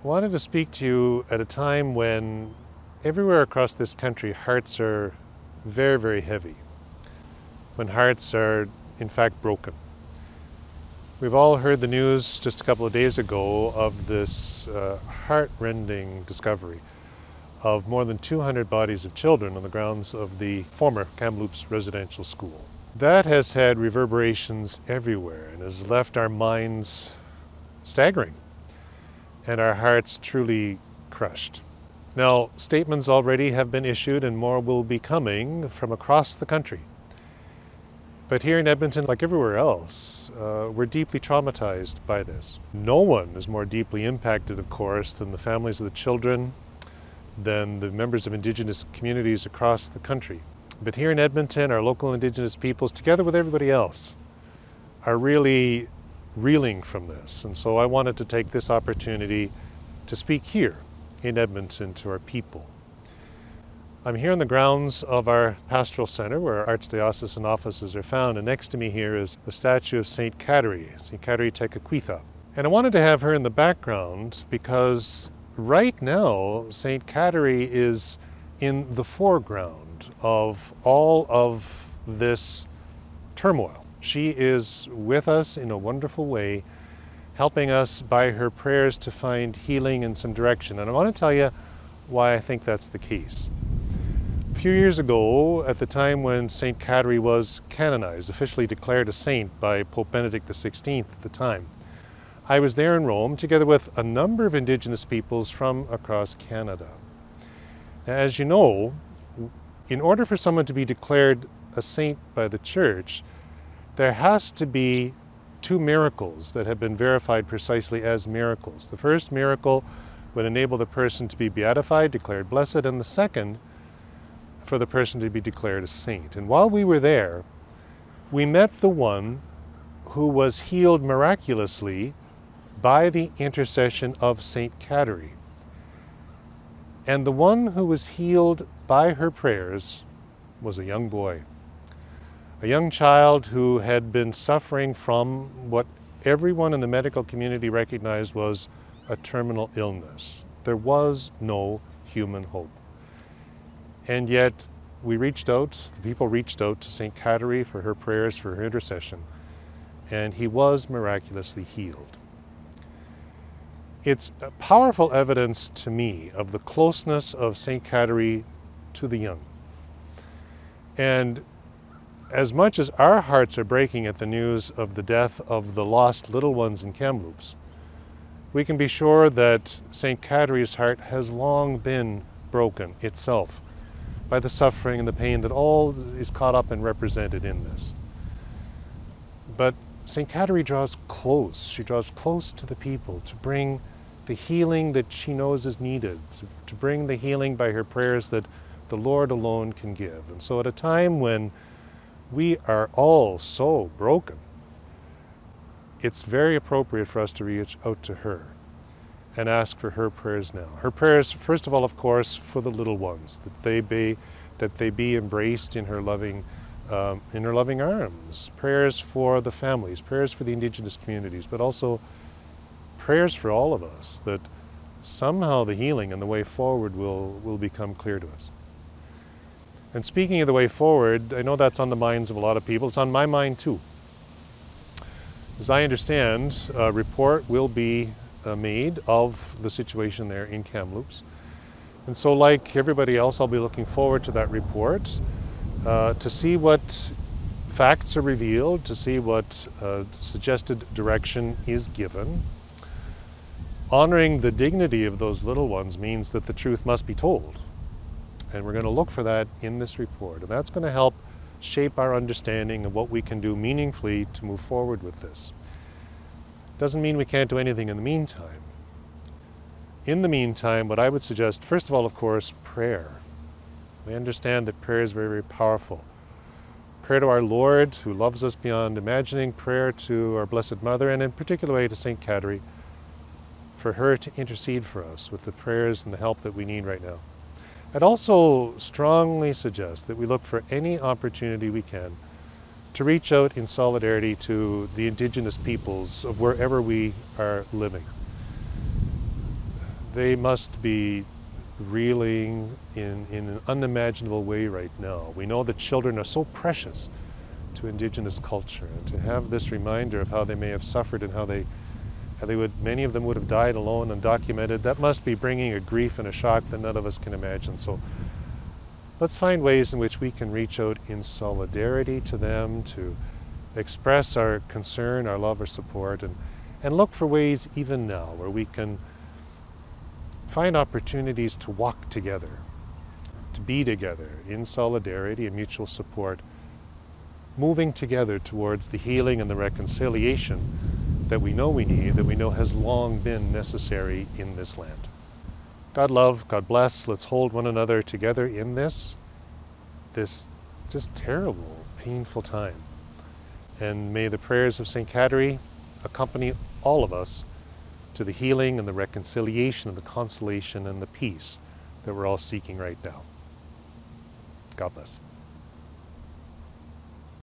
I wanted to speak to you at a time when everywhere across this country hearts are very, very heavy, when hearts are in fact broken. We've all heard the news just a couple of days ago of this heart-rending discovery of more than 200 bodies of children on the grounds of the former Kamloops Residential School. That has had reverberations everywhere and has left our minds staggering and our hearts truly crushed. Now, statements already have been issued and more will be coming from across the country. But here in Edmonton, like everywhere else, we're deeply traumatized by this. No one is more deeply impacted, of course, than the families of the children, than the members of Indigenous communities across the country. But here in Edmonton, our local Indigenous peoples, together with everybody else, are really reeling from this. And so I wanted to take this opportunity to speak here in Edmonton to our people. I'm here on the grounds of our pastoral center where our Archdiocesan offices are found, and next to me here is the statue of St. Cateri, St. Cateri Tekakwitha. And I wanted to have her in the background because right now St. Cateri is in the foreground of all of this turmoil. She is with us in a wonderful way, helping us by her prayers to find healing and some direction. And I want to tell you why I think that's the case. A few years ago, at the time when St. Cateri was canonized, officially declared a saint by Pope Benedict XVI at the time, I was there in Rome together with a number of Indigenous peoples from across Canada. Now, as you know, in order for someone to be declared a saint by the Church, there has to be two miracles that have been verified precisely as miracles. The first miracle would enable the person to be beatified, declared blessed, and the second for the person to be declared a saint. And while we were there, we met the one who was healed miraculously by the intercession of St. Cateri. And the one who was healed by her prayers was a young boy. A young child who had been suffering from what everyone in the medical community recognized was a terminal illness. There was no human hope. And yet we reached out, the people reached out to St. Cateri for her prayers, for her intercession, and he was miraculously healed. It's powerful evidence to me of the closeness of St. Cateri to the young. And as much as our hearts are breaking at the news of the death of the lost little ones in Kamloops, we can be sure that St. Cateri's heart has long been broken itself by the suffering and the pain that all is caught up and represented in this. But St. Cateri draws close. She draws close to the people to bring the healing that she knows is needed, to bring the healing by her prayers that the Lord alone can give. And so at a time when we are all so broken, it's very appropriate for us to reach out to her and ask for her prayers now. Her prayers, first of all, of course, for the little ones, that they be embraced in her loving arms. Prayers for the families, prayers for the Indigenous communities, but also prayers for all of us, that somehow the healing and the way forward will become clear to us. And speaking of the way forward, I know that's on the minds of a lot of people. It's on my mind too. As I understand, a report will be made of the situation there in Kamloops. And so like everybody else, I'll be looking forward to that report, to see what facts are revealed, to see what suggested direction is given. Honoring the dignity of those little ones means that the truth must be told. And we're going to look for that in this report. And that's going to help shape our understanding of what we can do meaningfully to move forward with this. Doesn't mean we can't do anything in the meantime. In the meantime, what I would suggest, first of all, of course, prayer. We understand that prayer is very, very powerful. Prayer to our Lord, who loves us beyond imagining, prayer to our Blessed Mother, and in particular way to St. Cateri, for her to intercede for us with the prayers and the help that we need right now. I'd also strongly suggest that we look for any opportunity we can to reach out in solidarity to the Indigenous peoples of wherever we are living. They must be reeling in an unimaginable way right now. We know that children are so precious to Indigenous culture, and to have this reminder of how they may have suffered and how they would, many of them would have died alone, undocumented, that must be bringing a grief and a shock that none of us can imagine. So let's find ways in which we can reach out in solidarity to them, to express our concern, our love, our support, and look for ways even now where we can find opportunities to walk together, to be together in solidarity and mutual support, moving together towards the healing and the reconciliation that we know we need, that we know has long been necessary in this land. God love, God bless. Let's hold one another together in this just terrible, painful time. And may the prayers of St. Catherine accompany all of us to the healing and the reconciliation and the consolation and the peace that we're all seeking right now. God bless.